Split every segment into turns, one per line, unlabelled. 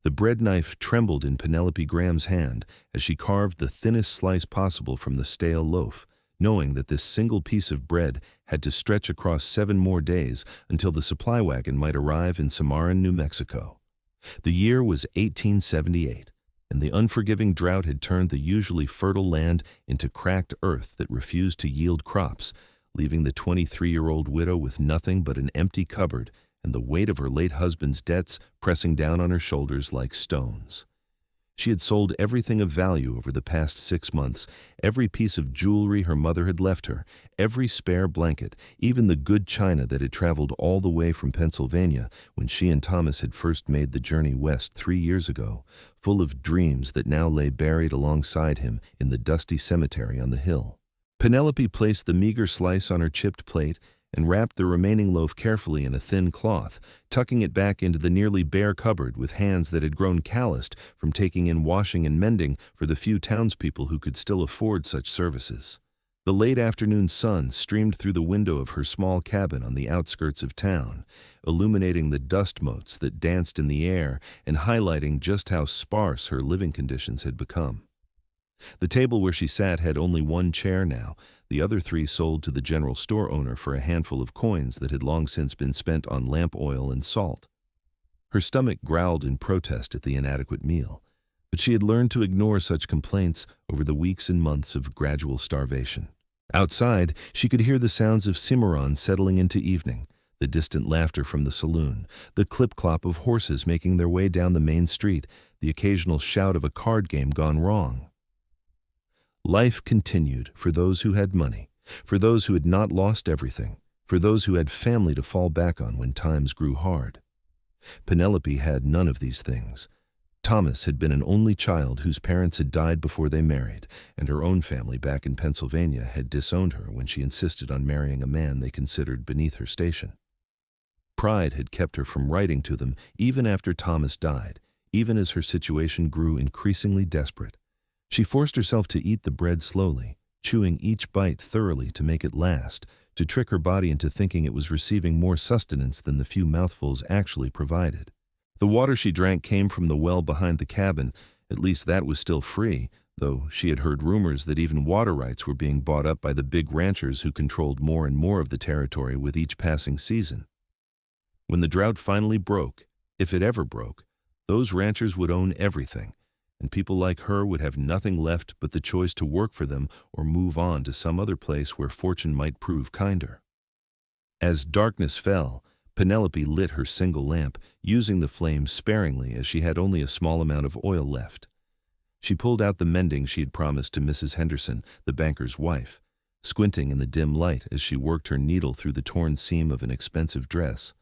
The bread knife trembled in Penelope Graham's hand as she carved the thinnest slice possible from the stale loaf, knowing that this single piece of bread had to stretch across 7 more days until the supply wagon might arrive in Cimarron, New Mexico. The year was 1878, and the unforgiving drought had turned the usually fertile land into cracked earth that refused to yield crops, leaving the 23-year-old widow with nothing but an empty cupboard and the weight of her late husband's debts pressing down on her shoulders like stones. She had sold everything of value over the past 6 months, every piece of jewelry her mother had left her, every spare blanket, even the good china that had traveled all the way from Pennsylvania when she and Thomas had first made the journey west 3 years ago, full of dreams that now lay buried alongside him in the dusty cemetery on the hill. Penelope placed the meager slice on her chipped plate and wrapped the remaining loaf carefully in a thin cloth, tucking it back into the nearly bare cupboard with hands that had grown calloused from taking in washing and mending for the few townspeople who could still afford such services. The late afternoon sun streamed through the window of her small cabin on the outskirts of town, illuminating the dust motes that danced in the air and highlighting just how sparse her living conditions had become. The table where she sat had only 1 chair now, the other 3 sold to the general store owner for a handful of coins that had long since been spent on lamp oil and salt. Her stomach growled in protest at the inadequate meal, but she had learned to ignore such complaints over the weeks and months of gradual starvation. Outside, she could hear the sounds of Cimarron settling into evening, the distant laughter from the saloon, the clip-clop of horses making their way down the main street, the occasional shout of a card game gone wrong. Life continued for those who had money, for those who had not lost everything, for those who had family to fall back on when times grew hard. Penelope had none of these things. Thomas had been an only child whose parents had died before they married, and her own family back in Pennsylvania had disowned her when she insisted on marrying a man they considered beneath her station. Pride had kept her from writing to them even after Thomas died, even as her situation grew increasingly desperate. She forced herself to eat the bread slowly, chewing each bite thoroughly to make it last, to trick her body into thinking it was receiving more sustenance than the few mouthfuls actually provided. The water she drank came from the well behind the cabin, at least that was still free, though she had heard rumors that even water rights were being bought up by the big ranchers who controlled more and more of the territory with each passing season. When the drought finally broke, if it ever broke, those ranchers would own everything, and people like her would have nothing left but the choice to work for them or move on to some other place where fortune might prove kinder. As darkness fell, Penelope lit her single lamp, using the flame sparingly as she had only a small amount of oil left. She pulled out the mending she had promised to Mrs. Henderson, the banker's wife, squinting in the dim light as she worked her needle through the torn seam of an expensive dress.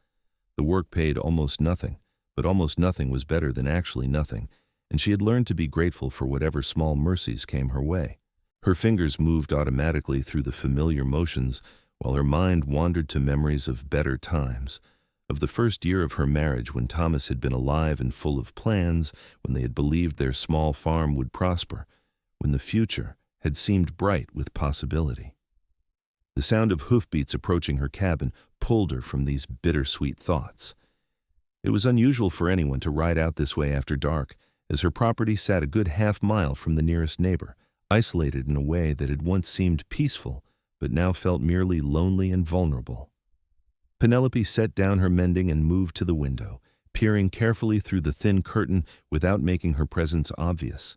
The work paid almost nothing, but almost nothing was better than actually nothing, and she had learned to be grateful for whatever small mercies came her way. Her fingers moved automatically through the familiar motions, while her mind wandered to memories of better times, of the first year of her marriage when Thomas had been alive and full of plans, when they had believed their small farm would prosper, when the future had seemed bright with possibility. The sound of hoofbeats approaching her cabin pulled her from these bittersweet thoughts. It was unusual for anyone to ride out this way after dark, as her property sat a good half-mile from the nearest neighbor, isolated in a way that had once seemed peaceful, but now felt merely lonely and vulnerable. Penelope set down her mending and moved to the window, peering carefully through the thin curtain without making her presence obvious.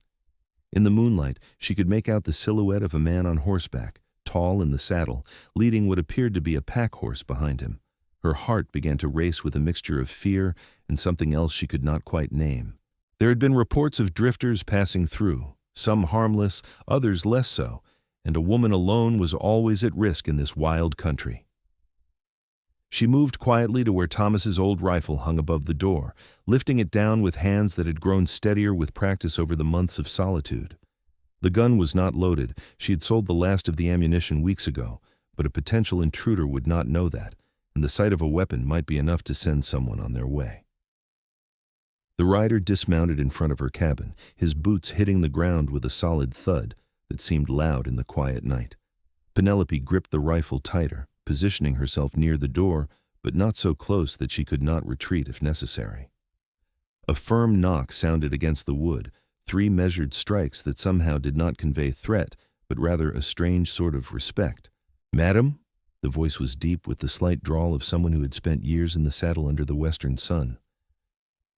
In the moonlight, she could make out the silhouette of a man on horseback, tall in the saddle, leading what appeared to be a pack horse behind him. Her heart began to race with a mixture of fear and something else she could not quite name. There had been reports of drifters passing through, some harmless, others less so, and a woman alone was always at risk in this wild country. She moved quietly to where Thomas's old rifle hung above the door, lifting it down with hands that had grown steadier with practice over the months of solitude. The gun was not loaded. She had sold the last of the ammunition weeks ago, but a potential intruder would not know that, and the sight of a weapon might be enough to send someone on their way. The rider dismounted in front of her cabin, his boots hitting the ground with a solid thud that seemed loud in the quiet night. Penelope gripped the rifle tighter, positioning herself near the door, but not so close that she could not retreat if necessary. A firm knock sounded against the wood, 3 measured strikes that somehow did not convey threat, but rather a strange sort of respect. "Madam?" The voice was deep with the slight drawl of someone who had spent years in the saddle under the western sun.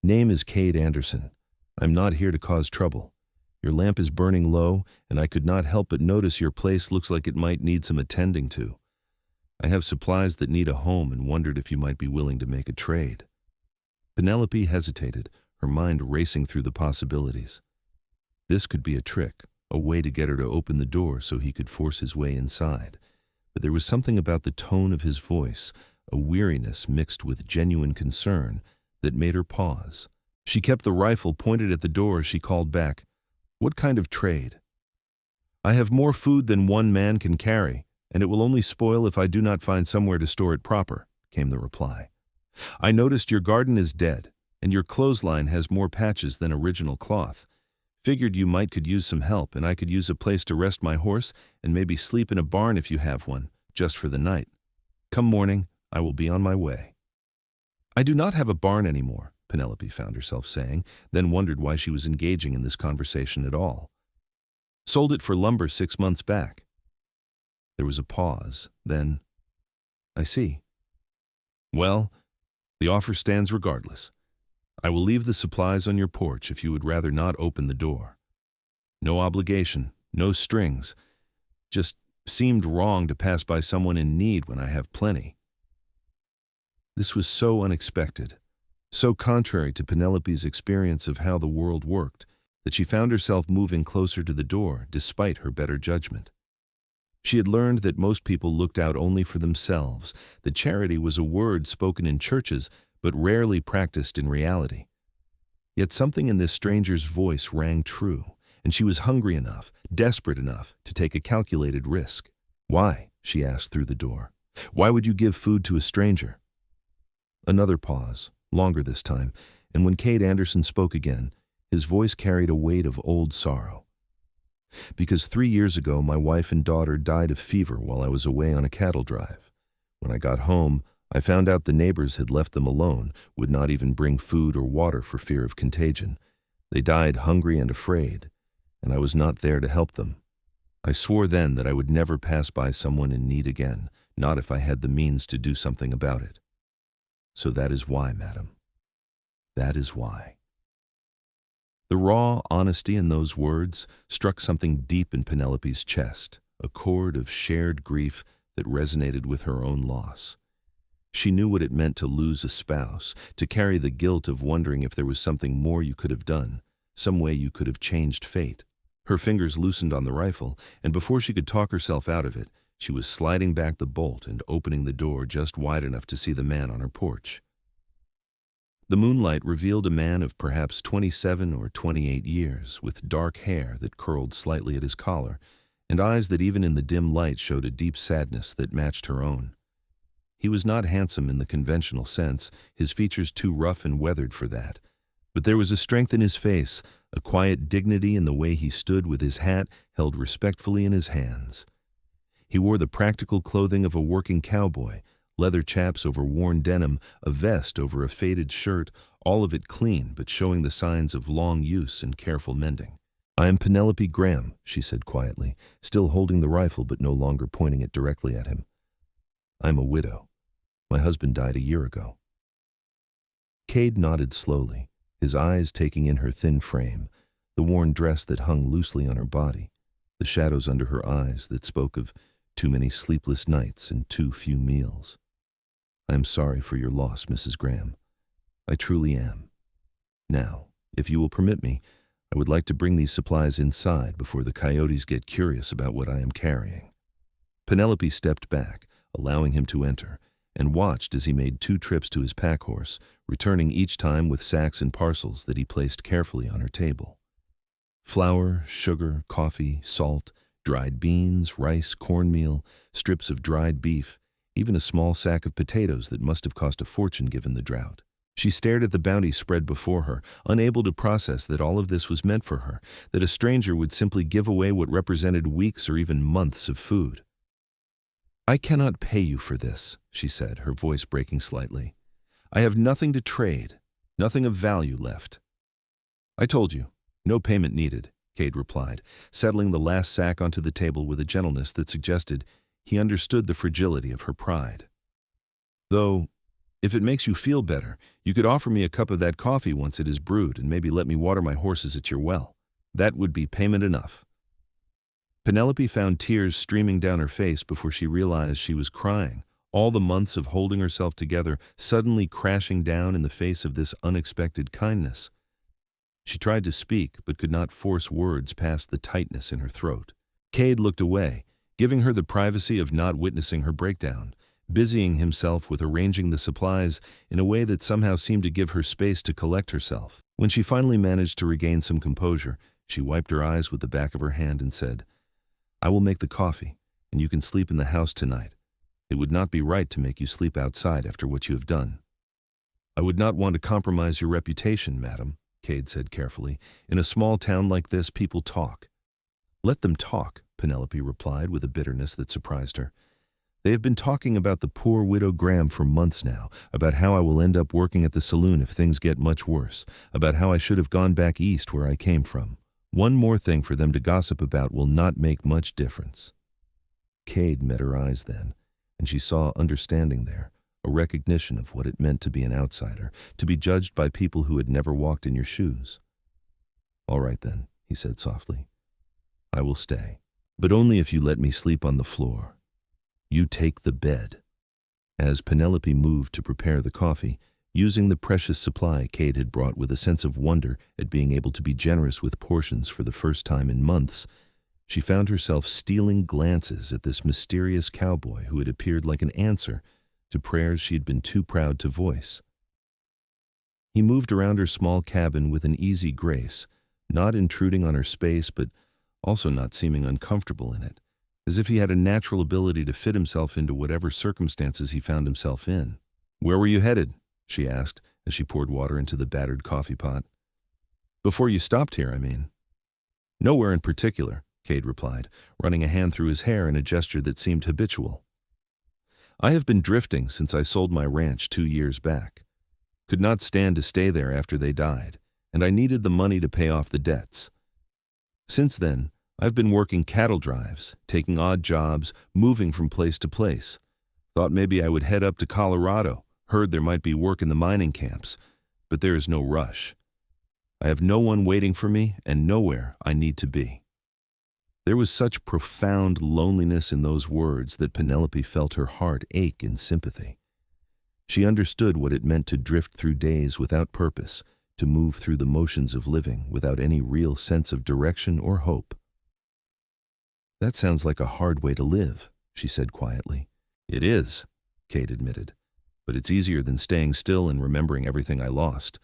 "Name is Cade Anderson. I'm not here to cause trouble. Your lamp is burning low, and I could not help but notice your place looks like it might need some attending to. I have supplies that need a home and wondered if you might be willing to make a trade." Penelope hesitated, her mind racing through the possibilities. This could be a trick, a way to get her to open the door so he could force his way inside. But there was something about the tone of his voice, a weariness mixed with genuine concern, that made her pause. She kept the rifle pointed at the door as she called back, "What kind of trade?" "I have more food than one man can carry, and it will only spoil if I do not find somewhere to store it proper," came the reply. "I noticed your garden is dead, and your clothesline has more patches than original cloth. Figured you might could use some help, and I could use a place to rest my horse and maybe sleep in a barn if you have one, just for the night. Come morning, I will be on my way." "I do not have a barn anymore," Penelope found herself saying, then wondered why she was engaging in this conversation at all. "Sold it for lumber 6 months back." There was a pause, then, "I see. Well, the offer stands regardless. I will leave the supplies on your porch if you would rather not open the door. No obligation, no strings. Just seemed wrong to pass by someone in need when I have plenty." This was so unexpected, so contrary to Penelope's experience of how the world worked, that she found herself moving closer to the door despite her better judgment. She had learned that most people looked out only for themselves, that charity was a word spoken in churches but rarely practiced in reality. Yet something in this stranger's voice rang true, and she was hungry enough, desperate enough, to take a calculated risk. "Why?" she asked through the door. "Why would you give food to a stranger?" Another pause, longer this time, and when Cade Anderson spoke again, his voice carried a weight of old sorrow. "Because 3 years ago my wife and daughter died of fever while I was away on a cattle drive. When I got home, I found out the neighbors had left them alone, would not even bring food or water for fear of contagion. They died hungry and afraid, and I was not there to help them. I swore then that I would never pass by someone in need again, not if I had the means to do something about it. So that is why, madam. That is why." The raw honesty in those words struck something deep in Penelope's chest, a chord of shared grief that resonated with her own loss. She knew what it meant to lose a spouse, to carry the guilt of wondering if there was something more you could have done, some way you could have changed fate. Her fingers loosened on the rifle, and before she could talk herself out of it, she was sliding back the bolt and opening the door just wide enough to see the man on her porch. The moonlight revealed a man of perhaps 27 or 28 years, with dark hair that curled slightly at his collar, and eyes that even in the dim light showed a deep sadness that matched her own. He was not handsome in the conventional sense, his features too rough and weathered for that, but there was a strength in his face, a quiet dignity in the way he stood with his hat held respectfully in his hands. He wore the practical clothing of a working cowboy, leather chaps over worn denim, a vest over a faded shirt, all of it clean but showing the signs of long use and careful mending. "I am Penelope Graham," she said quietly, still holding the rifle but no longer pointing it directly at him. "I am a widow. My husband died a year ago." Cade nodded slowly, his eyes taking in her thin frame, the worn dress that hung loosely on her body, the shadows under her eyes that spoke of too many sleepless nights and too few meals. "I am sorry for your loss, Mrs. Graham. I truly am. Now, if you will permit me, I would like to bring these supplies inside before the coyotes get curious about what I am carrying." Penelope stepped back, allowing him to enter, and watched as he made 2 trips to his pack horse, returning each time with sacks and parcels that he placed carefully on her table. Flour, sugar, coffee, salt, dried beans, rice, cornmeal, strips of dried beef, even a small sack of potatoes that must have cost a fortune given the drought. She stared at the bounty spread before her, unable to process that all of this was meant for her, that a stranger would simply give away what represented weeks or even months of food. "I cannot pay you for this," she said, her voice breaking slightly. "I have nothing to trade. Nothing of value left. I told you, no payment needed, Cade replied, settling the last sack onto the table with a gentleness that suggested he understood the fragility of her pride. Though, if it makes you feel better, you could offer me a cup of that coffee once it is brewed and maybe let me water my horses at your well. That would be payment enough. Penelope found tears streaming down her face before she realized she was crying, all the months of holding herself together suddenly crashing down in the face of this unexpected kindness. She tried to speak, but could not force words past the tightness in her throat. Cade looked away, giving her the privacy of not witnessing her breakdown, busying himself with arranging the supplies in a way that somehow seemed to give her space to collect herself. When she finally managed to regain some composure, she wiped her eyes with the back of her hand and said, "I will make the coffee, and you can sleep in the house tonight. It would not be right to make you sleep outside after what you have done." "I would not want to compromise your reputation, madam," Cade said carefully. "In a small town like this, people talk." "Let them talk," Penelope replied with a bitterness that surprised her. "They have been talking about the poor widow Graham for months now, about how I will end up working at the saloon if things get much worse, about how I should have gone back east where I came from. One more thing for them to gossip about will not make much difference." Cade met her eyes then, and she saw understanding there, a recognition of what it meant to be an outsider, to be judged by people who had never walked in your shoes. "All right then," he said softly. "I will stay, but only if you let me sleep on the floor. You take the bed." As Penelope moved to prepare the coffee, using the precious supply Cade had brought with a sense of wonder at being able to be generous with portions for the first time in months, she found herself stealing glances at this mysterious cowboy who had appeared like an answer to prayers she had been too proud to voice. He moved around her small cabin with an easy grace, not intruding on her space but also not seeming uncomfortable in it, as if he had a natural ability to fit himself into whatever circumstances he found himself in. "Where were you headed?" she asked as she poured water into the battered coffee pot. "Before you stopped here, I mean." "Nowhere in particular," Cade replied, running a hand through his hair in a gesture that seemed habitual. "I have been drifting since I sold my ranch 2 years back. Could not stand to stay there after they died, and I needed the money to pay off the debts. Since then, I've been working cattle drives, taking odd jobs, moving from place to place. Thought maybe I would head up to Colorado, heard there might be work in the mining camps, but there is no rush. I have no one waiting for me and nowhere I need to be." There was such profound loneliness in those words that Penelope felt her heart ache in sympathy. She understood what it meant to drift through days without purpose, to move through the motions of living without any real sense of direction or hope. "That sounds like a hard way to live," she said quietly. "It is," Cade admitted, "but it's easier than staying still and remembering everything I lost.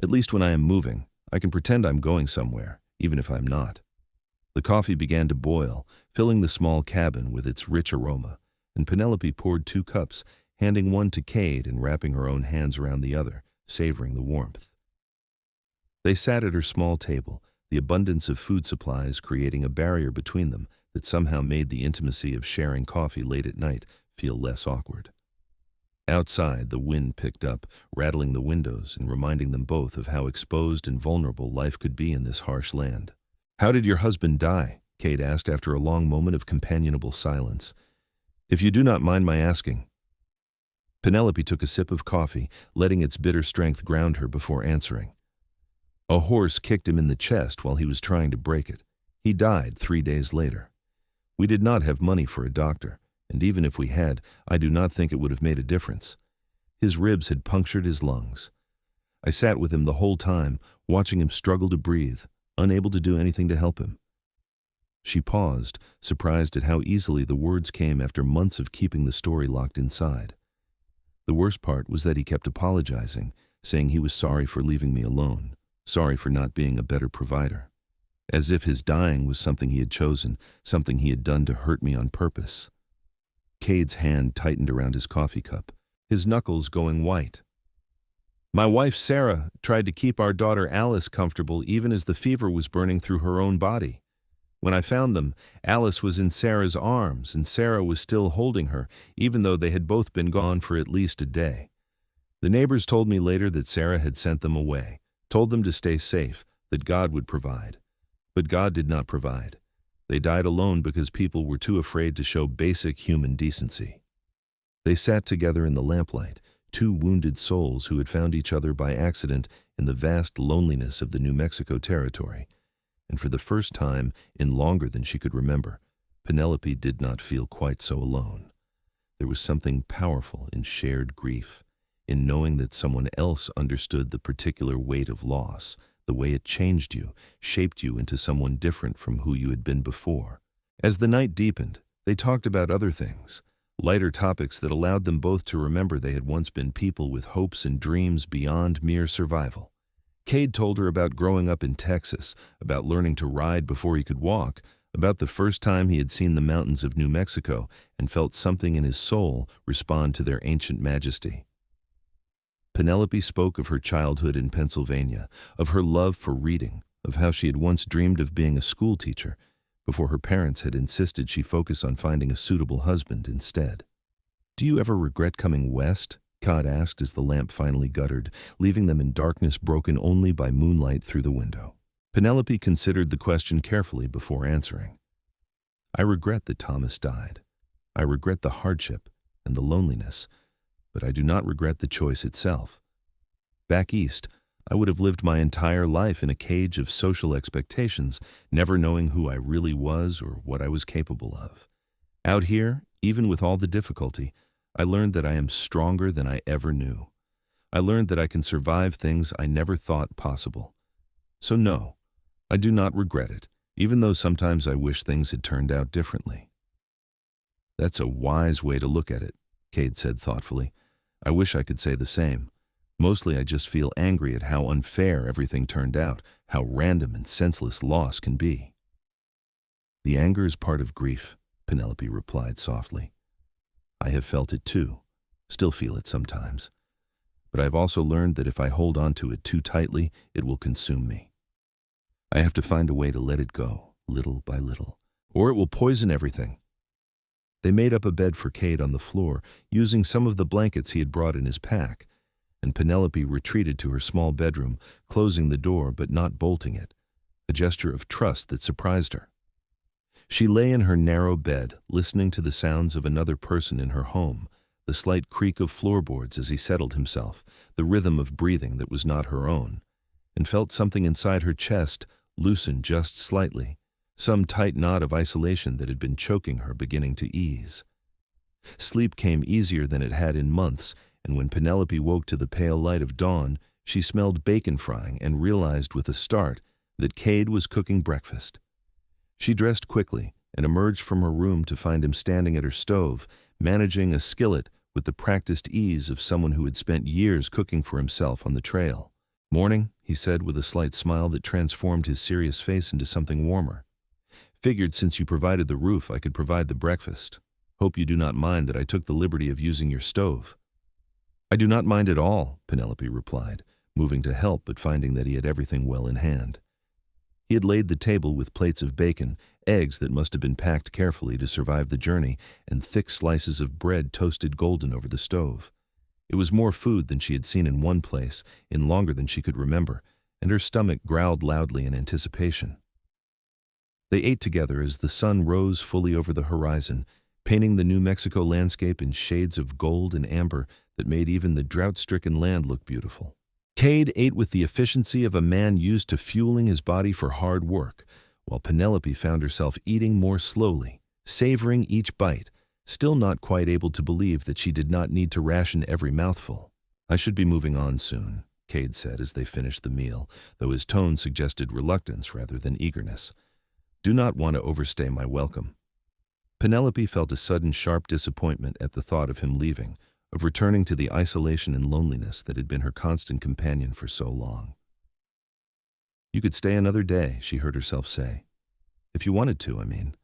At least when I am moving, I can pretend I'm going somewhere, even if I'm not." The coffee began to boil, filling the small cabin with its rich aroma, and Penelope poured 2 cups, handing one to Cade and wrapping her own hands around the other, savoring the warmth. They sat at her small table, the abundance of food supplies creating a barrier between them that somehow made the intimacy of sharing coffee late at night feel less awkward. Outside, the wind picked up, rattling the windows and reminding them both of how exposed and vulnerable life could be in this harsh land. "How did your husband die?" Cade asked after a long moment of companionable silence. "If you do not mind my asking." Penelope took a sip of coffee, letting its bitter strength ground her before answering. "A horse kicked him in the chest while he was trying to break it. He died 3 days later. We did not have money for a doctor, and even if we had, I do not think it would have made a difference. His ribs had punctured his lungs. I sat with him the whole time, watching him struggle to breathe, unable to do anything to help him." She paused, surprised at how easily the words came after months of keeping the story locked inside. The worst part was that he kept apologizing, saying he was sorry for leaving me alone, sorry for not being a better provider. As if his dying was something he had chosen, something he had done to hurt me on purpose. Cade's hand tightened around his coffee cup, his knuckles going white. "My wife, Sarah, tried to keep our daughter Alice comfortable even as the fever was burning through her own body. When I found them, Alice was in Sarah's arms, and Sarah was still holding her, even though they had both been gone for at least a day. The neighbors told me later that Sarah had sent them away, told them to stay safe, that God would provide. But God did not provide. They died alone because people were too afraid to show basic human decency. They sat together in the lamplight, two wounded souls who had found each other by accident in the vast loneliness of the New Mexico territory. And for the first time in longer than she could remember, Penelope did not feel quite so alone. There was something powerful in shared grief, in knowing that someone else understood the particular weight of loss, the way it changed you, shaped you into someone different from who you had been before. As the night deepened, they talked about other things, lighter topics that allowed them both to remember they had once been people with hopes and dreams beyond mere survival. Cade told her about growing up in Texas, about learning to ride before he could walk, about the first time he had seen the mountains of New Mexico and felt something in his soul respond to their ancient majesty. Penelope spoke of her childhood in Pennsylvania, of her love for reading, of how she had once dreamed of being a school teacher, before her parents had insisted she focus on finding a suitable husband instead. "Do you ever regret coming west?" Cod asked as the lamp finally guttered, leaving them in darkness broken only by moonlight through the window. Penelope considered the question carefully before answering. "I regret that Thomas died. I regret the hardship and the loneliness, but I do not regret the choice itself. Back east, I would have lived my entire life in a cage of social expectations, never knowing who I really was or what I was capable of. Out here, even with all the difficulty, I learned that I am stronger than I ever knew. I learned that I can survive things I never thought possible. So no, I do not regret it, even though sometimes I wish things had turned out differently." "That's a wise way to look at it," Cade said thoughtfully. "I wish I could say the same. Mostly I just feel angry at how unfair everything turned out, how random and senseless loss can be." "The anger is part of grief," Penelope replied softly. "I have felt it too, still feel it sometimes. But I have also learned that if I hold on to it too tightly, it will consume me. I have to find a way to let it go, little by little, or it will poison everything." They made up a bed for Cade on the floor, using some of the blankets he had brought in his pack, and Penelope retreated to her small bedroom, closing the door but not bolting it, a gesture of trust that surprised her. She lay in her narrow bed, listening to the sounds of another person in her home, the slight creak of floorboards as he settled himself, the rhythm of breathing that was not her own, and felt something inside her chest loosen just slightly, some tight knot of isolation that had been choking her beginning to ease. Sleep came easier than it had in months, and when Penelope woke to the pale light of dawn, she smelled bacon frying and realized with a start that Cade was cooking breakfast. She dressed quickly and emerged from her room to find him standing at her stove, managing a skillet with the practiced ease of someone who had spent years cooking for himself on the trail. "Morning," he said with a slight smile that transformed his serious face into something warmer. "Figured since you provided the roof, I could provide the breakfast. Hope you do not mind that I took the liberty of using your stove." "I do not mind at all," Penelope replied, moving to help but finding that he had everything well in hand. He had laid the table with plates of bacon, eggs that must have been packed carefully to survive the journey, and thick slices of bread toasted golden over the stove. It was more food than she had seen in one place, in longer than she could remember, and her stomach growled loudly in anticipation. They ate together as the sun rose fully over the horizon, painting the New Mexico landscape in shades of gold and amber that made even the drought-stricken land look beautiful. Cade ate with the efficiency of a man used to fueling his body for hard work, while Penelope found herself eating more slowly, savoring each bite, still not quite able to believe that she did not need to ration every mouthful. "I should be moving on soon," Cade said as they finished the meal, though his tone suggested reluctance rather than eagerness. "Do not want to overstay my welcome." Penelope felt a sudden sharp disappointment at the thought of him leaving, of returning to the isolation and loneliness that had been her constant companion for so long. "You could stay another day," she heard herself say. "If you wanted to, I mean.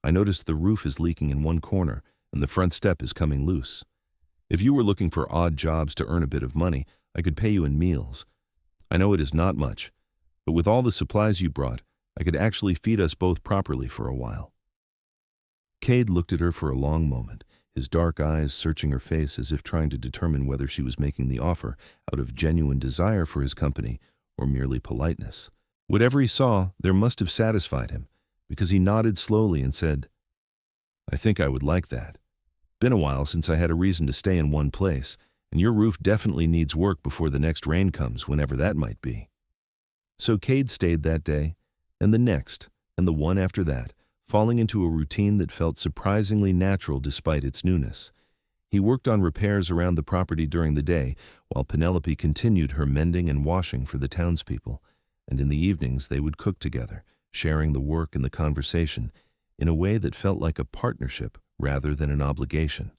I noticed the roof is leaking in one corner, and the front step is coming loose. If you were looking for odd jobs to earn a bit of money, I could pay you in meals. I know it is not much, but with all the supplies you brought, I could actually feed us both properly for a while." Cade looked at her for a long moment, his dark eyes searching her face as if trying to determine whether she was making the offer out of genuine desire for his company or merely politeness. Whatever he saw, there must have satisfied him, because he nodded slowly and said, "I think I would like that. Been a while since I had a reason to stay in one place, and your roof definitely needs work before the next rain comes, whenever that might be." So Cade stayed that day, and the next, and the one after that, falling into a routine that felt surprisingly natural despite its newness. He worked on repairs around the property during the day, while Penelope continued her mending and washing for the townspeople, and in the evenings they would cook together, sharing the work and the conversation, in a way that felt like a partnership rather than an obligation.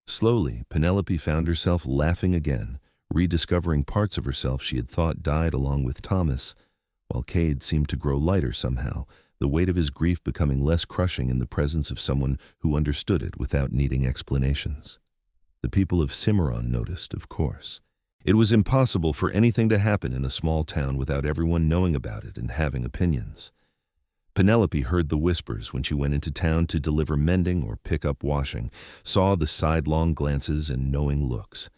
Slowly, Penelope found herself laughing again, rediscovering parts of herself she had thought died along with Thomas, while Cade seemed to grow lighter somehow, the weight of his grief becoming less crushing in the presence of someone who understood it without needing explanations. The people of Cimarron noticed, of course. It was impossible for anything to happen in a small town without everyone knowing about it and having opinions. Penelope heard the whispers when she went into town to deliver mending or pick up washing, saw the sidelong glances and knowing looks.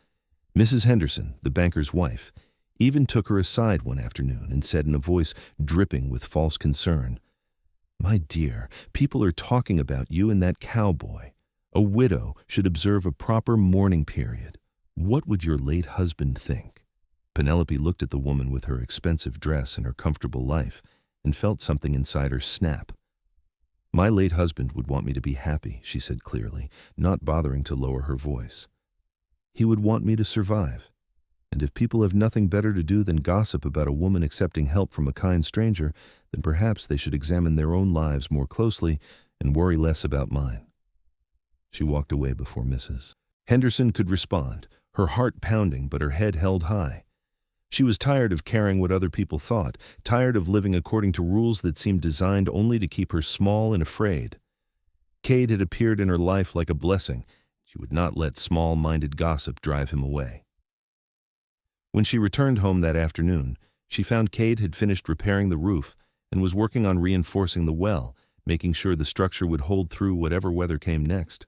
Mrs. Henderson, the banker's wife, even took her aside one afternoon and said in a voice dripping with false concern, "My dear, people are talking about you and that cowboy. A widow should observe a proper mourning period. What would your late husband think?" Penelope looked at the woman with her expensive dress and her comfortable life and felt something inside her snap. "My late husband would want me to be happy," she said clearly, not bothering to lower her voice. "He would want me to survive. And if people have nothing better to do than gossip about a woman accepting help from a kind stranger, then perhaps they should examine their own lives more closely and worry less about mine." She walked away before Mrs. Henderson could respond, her heart pounding but her head held high. She was tired of caring what other people thought, tired of living according to rules that seemed designed only to keep her small and afraid. Cade had appeared in her life like a blessing. She would not let small-minded gossip drive him away. When she returned home that afternoon, she found Cade had finished repairing the roof and was working on reinforcing the well, making sure the structure would hold through whatever weather came next.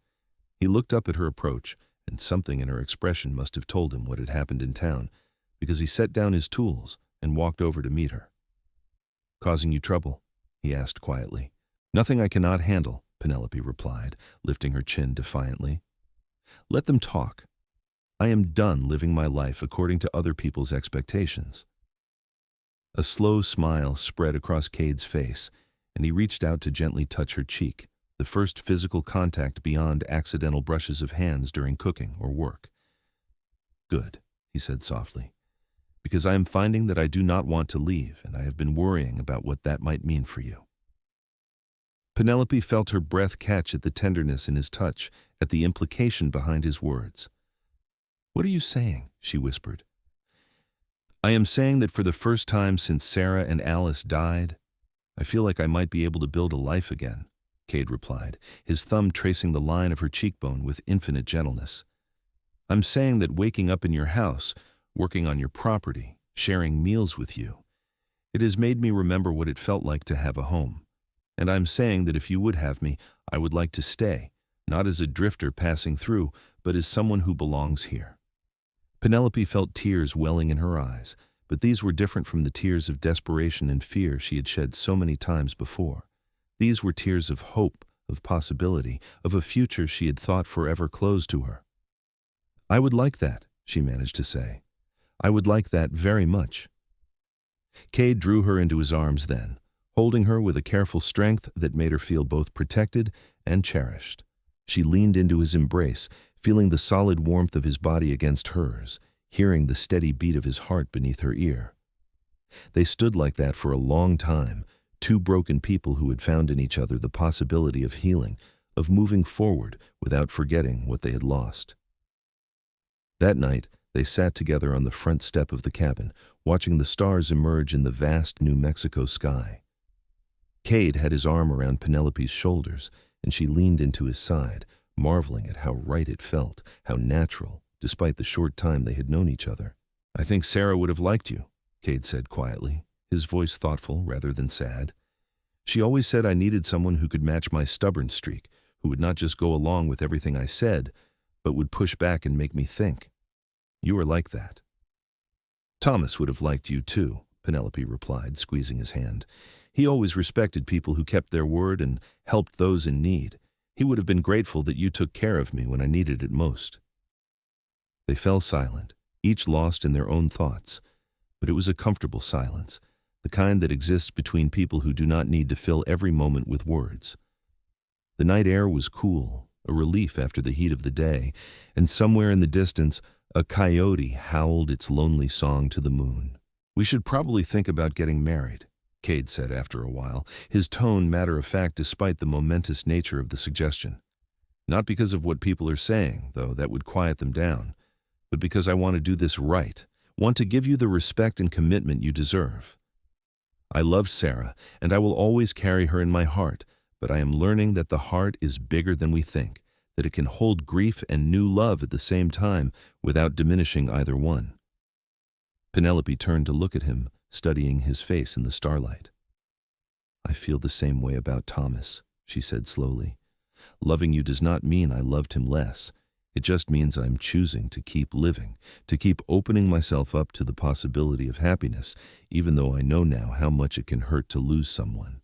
He looked up at her approach, and something in her expression must have told him what had happened in town, because he set down his tools and walked over to meet her. "Causing you trouble?" he asked quietly. "Nothing I cannot handle," Penelope replied, lifting her chin defiantly. "Let them talk. I am done living my life according to other people's expectations." A slow smile spread across Cade's face, and he reached out to gently touch her cheek, the first physical contact beyond accidental brushes of hands during cooking or work. "Good," he said softly, "because I am finding that I do not want to leave, and I have been worrying about what that might mean for you." Penelope felt her breath catch at the tenderness in his touch, at the implication behind his words. "What are you saying?" she whispered. "I am saying that for the first time since Sarah and Alice died, I feel like I might be able to build a life again," Cade replied, his thumb tracing the line of her cheekbone with infinite gentleness. "I'm saying that waking up in your house, working on your property, sharing meals with you, it has made me remember what it felt like to have a home. And I'm saying that if you would have me, I would like to stay, not as a drifter passing through, but as someone who belongs here." Penelope felt tears welling in her eyes, but these were different from the tears of desperation and fear she had shed so many times before. These were tears of hope, of possibility, of a future she had thought forever closed to her. "I would like that," she managed to say. "I would like that very much." Cade drew her into his arms then, holding her with a careful strength that made her feel both protected and cherished. She leaned into his embrace, feeling the solid warmth of his body against hers, hearing the steady beat of his heart beneath her ear. They stood like that for a long time, two broken people who had found in each other the possibility of healing, of moving forward without forgetting what they had lost. That night, they sat together on the front step of the cabin, watching the stars emerge in the vast New Mexico sky. Cade had his arm around Penelope's shoulders, and she leaned into his side, marveling at how right it felt, how natural, despite the short time they had known each other. "I think Sarah would have liked you," Cade said quietly, his voice thoughtful rather than sad. "She always said I needed someone who could match my stubborn streak, who would not just go along with everything I said, but would push back and make me think. You are like that." "Thomas would have liked you too," Penelope replied, squeezing his hand. "He always respected people who kept their word and helped those in need. He would have been grateful that you took care of me when I needed it most." They fell silent, each lost in their own thoughts, but it was a comfortable silence, the kind that exists between people who do not need to fill every moment with words. The night air was cool, a relief after the heat of the day, and somewhere in the distance, a coyote howled its lonely song to the moon. "We should probably think about getting married," Cade said after a while, his tone matter-of-fact despite the momentous nature of the suggestion. "Not because of what people are saying, though that would quiet them down, but because I want to do this right, want to give you the respect and commitment you deserve. I loved Sarah, and I will always carry her in my heart, but I am learning that the heart is bigger than we think, that it can hold grief and new love at the same time without diminishing either one." Penelope turned to look at him, studying his face in the starlight. "I feel the same way about Thomas," she said slowly. "Loving you does not mean I loved him less. It just means I'm choosing to keep living, to keep opening myself up to the possibility of happiness, even though I know now how much it can hurt to lose someone."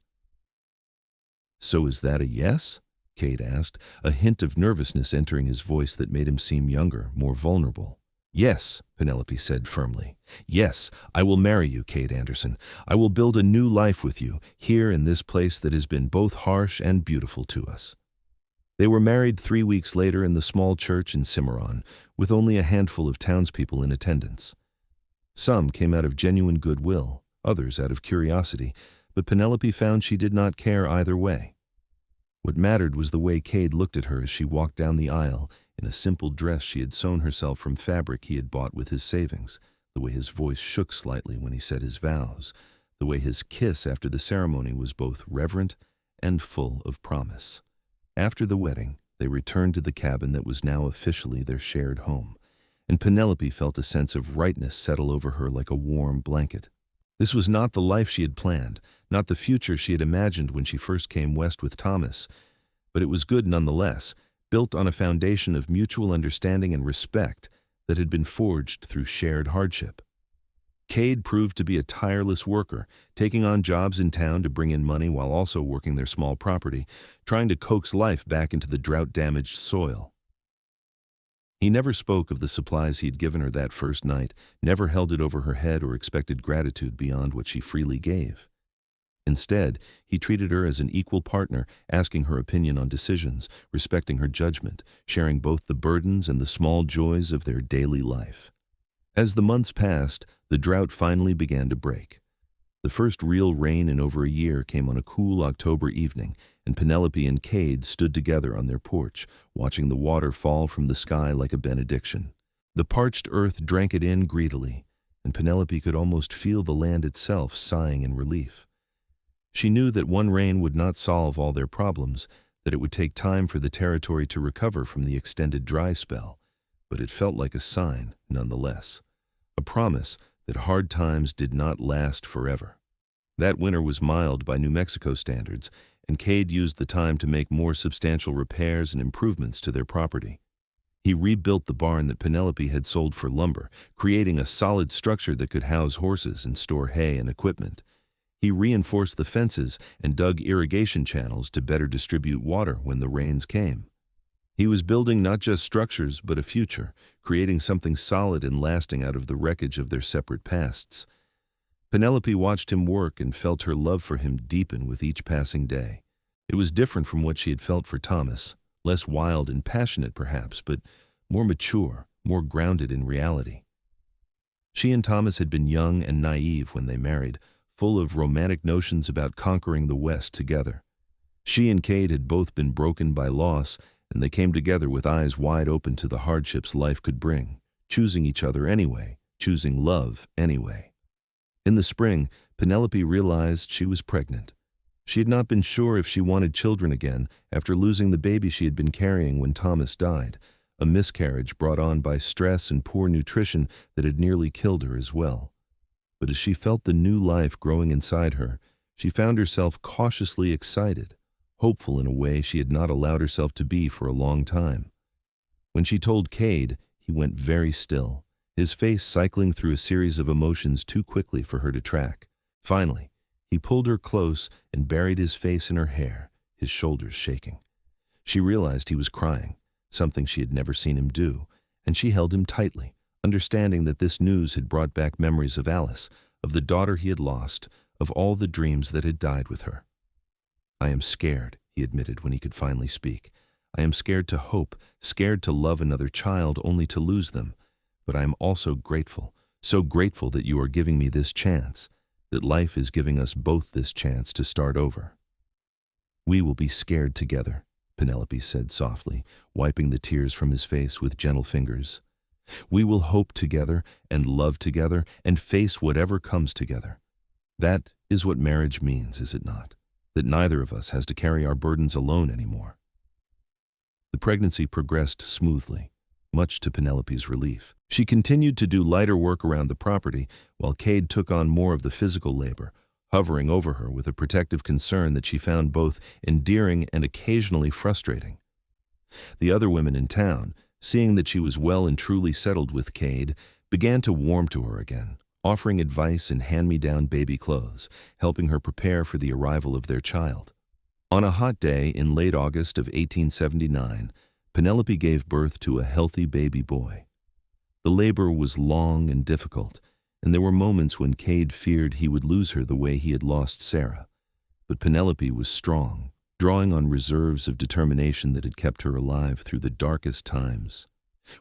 "So is that a yes?" Cade asked, a hint of nervousness entering his voice that made him seem younger, more vulnerable. "Yes," Penelope said firmly. "Yes, I will marry you, Cade Anderson. I will build a new life with you, here in this place that has been both harsh and beautiful to us." They were married 3 weeks later in the small church in Cimarron, with only a handful of townspeople in attendance. Some came out of genuine goodwill, others out of curiosity, but Penelope found she did not care either way. What mattered was the way Cade looked at her as she walked down the aisle in a simple dress she had sewn herself from fabric he had bought with his savings, the way his voice shook slightly when he said his vows, the way his kiss after the ceremony was both reverent and full of promise. After the wedding, they returned to the cabin that was now officially their shared home, and Penelope felt a sense of rightness settle over her like a warm blanket. This was not the life she had planned, not the future she had imagined when she first came west with Thomas, but it was good nonetheless, built on a foundation of mutual understanding and respect that had been forged through shared hardship. Cade proved to be a tireless worker, taking on jobs in town to bring in money while also working their small property, trying to coax life back into the drought-damaged soil. He never spoke of the supplies he had given her that first night, never held it over her head or expected gratitude beyond what she freely gave. Instead, he treated her as an equal partner, asking her opinion on decisions, respecting her judgment, sharing both the burdens and the small joys of their daily life. As the months passed, the drought finally began to break. The first real rain in over a year came on a cool October evening, and Penelope and Cade stood together on their porch, watching the water fall from the sky like a benediction. The parched earth drank it in greedily, and Penelope could almost feel the land itself sighing in relief. She knew that one rain would not solve all their problems, that it would take time for the territory to recover from the extended dry spell, but it felt like a sign, nonetheless. A promise that hard times did not last forever. That winter was mild by New Mexico standards, and Cade used the time to make more substantial repairs and improvements to their property. He rebuilt the barn that Penelope had sold for lumber, creating a solid structure that could house horses and store hay and equipment. He reinforced the fences and dug irrigation channels to better distribute water when the rains came. He was building not just structures, but a future, creating something solid and lasting out of the wreckage of their separate pasts. Penelope watched him work and felt her love for him deepen with each passing day. It was different from what she had felt for Thomas, less wild and passionate perhaps, but more mature, more grounded in reality. She and Thomas had been young and naive when they married, full of romantic notions about conquering the West together. She and Cade had both been broken by loss, and they came together with eyes wide open to the hardships life could bring, choosing each other anyway, choosing love anyway. In the spring, Penelope realized she was pregnant. She had not been sure if she wanted children again after losing the baby she had been carrying when Thomas died, a miscarriage brought on by stress and poor nutrition that had nearly killed her as well. But as she felt the new life growing inside her, she found herself cautiously excited, hopeful in a way she had not allowed herself to be for a long time. When she told Cade, he went very still, his face cycling through a series of emotions too quickly for her to track. Finally, he pulled her close and buried his face in her hair, his shoulders shaking. She realized he was crying, something she had never seen him do, and she held him tightly, understanding that this news had brought back memories of Alice, of the daughter he had lost, of all the dreams that had died with her. "I am scared," he admitted when he could finally speak. "I am scared to hope, scared to love another child only to lose them. But I am also grateful, so grateful that you are giving me this chance, that life is giving us both this chance to start over." "We will be scared together," Penelope said softly, wiping the tears from his face with gentle fingers. "We will hope together and love together and face whatever comes together. That is what marriage means, is it not? That neither of us has to carry our burdens alone anymore." The pregnancy progressed smoothly, much to Penelope's relief. She continued to do lighter work around the property, while Cade took on more of the physical labor, hovering over her with a protective concern that she found both endearing and occasionally frustrating. The other women in town, seeing that she was well and truly settled with Cade, began to warm to her again, offering advice and hand-me-down baby clothes, helping her prepare for the arrival of their child. On a hot day in late August of 1879, Penelope gave birth to a healthy baby boy. The labor was long and difficult, and there were moments when Cade feared he would lose her the way he had lost Sarah. But Penelope was strong, drawing on reserves of determination that had kept her alive through the darkest times.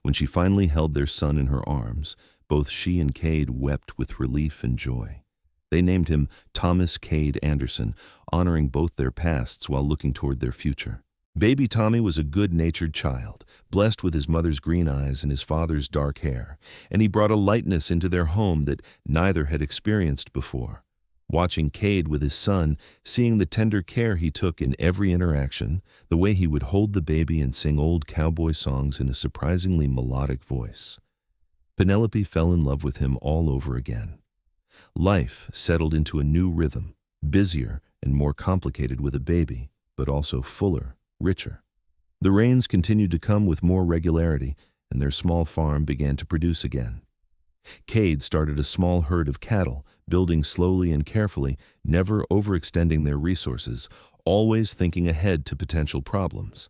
When she finally held their son in her arms, both she and Cade wept with relief and joy. They named him Thomas Cade Anderson, honoring both their pasts while looking toward their future. Baby Tommy was a good-natured child, blessed with his mother's green eyes and his father's dark hair, and he brought a lightness into their home that neither had experienced before. Watching Cade with his son, seeing the tender care he took in every interaction, the way he would hold the baby and sing old cowboy songs in a surprisingly melodic voice, Penelope fell in love with him all over again. Life settled into a new rhythm, busier and more complicated with a baby, but also fuller, richer. The rains continued to come with more regularity, and their small farm began to produce again. Cade started a small herd of cattle, building slowly and carefully, never overextending their resources, always thinking ahead to potential problems.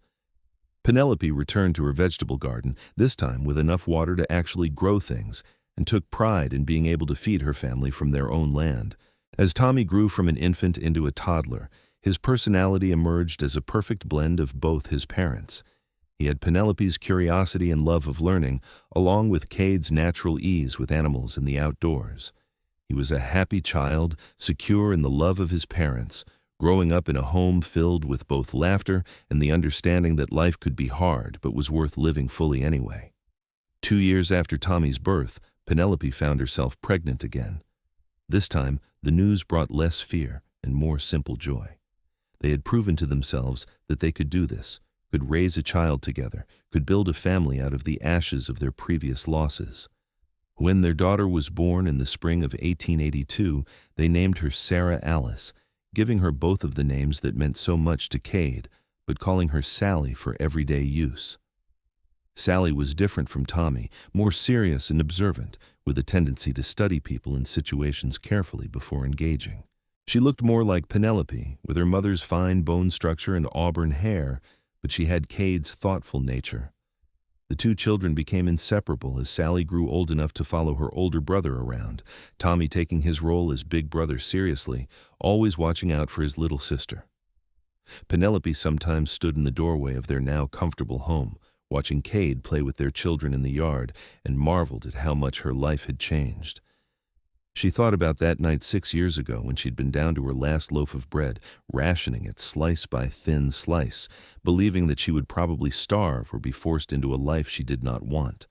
Penelope returned to her vegetable garden, this time with enough water to actually grow things, and took pride in being able to feed her family from their own land. As Tommy grew from an infant into a toddler, his personality emerged as a perfect blend of both his parents. He had Penelope's curiosity and love of learning, along with Cade's natural ease with animals and the outdoors. He was a happy child, secure in the love of his parents, growing up in a home filled with both laughter and the understanding that life could be hard but was worth living fully anyway. 2 years after Tommy's birth, Penelope found herself pregnant again. This time, the news brought less fear and more simple joy. They had proven to themselves that they could do this, could raise a child together, could build a family out of the ashes of their previous losses. When their daughter was born in the spring of 1882, they named her Sarah Alice, giving her both of the names that meant so much to Cade, but calling her Sally for everyday use. Sally was different from Tommy, more serious and observant, with a tendency to study people and situations carefully before engaging. She looked more like Penelope, with her mother's fine bone structure and auburn hair, but she had Cade's thoughtful nature. The two children became inseparable as Sally grew old enough to follow her older brother around, Tommy taking his role as big brother seriously, always watching out for his little sister. Penelope sometimes stood in the doorway of their now comfortable home, watching Cade play with their children in the yard, and marveled at how much her life had changed. She thought about that night 6 years ago when she'd been down to her last loaf of bread, rationing it slice by thin slice, believing that she would probably starve or be forced into a life she did not want.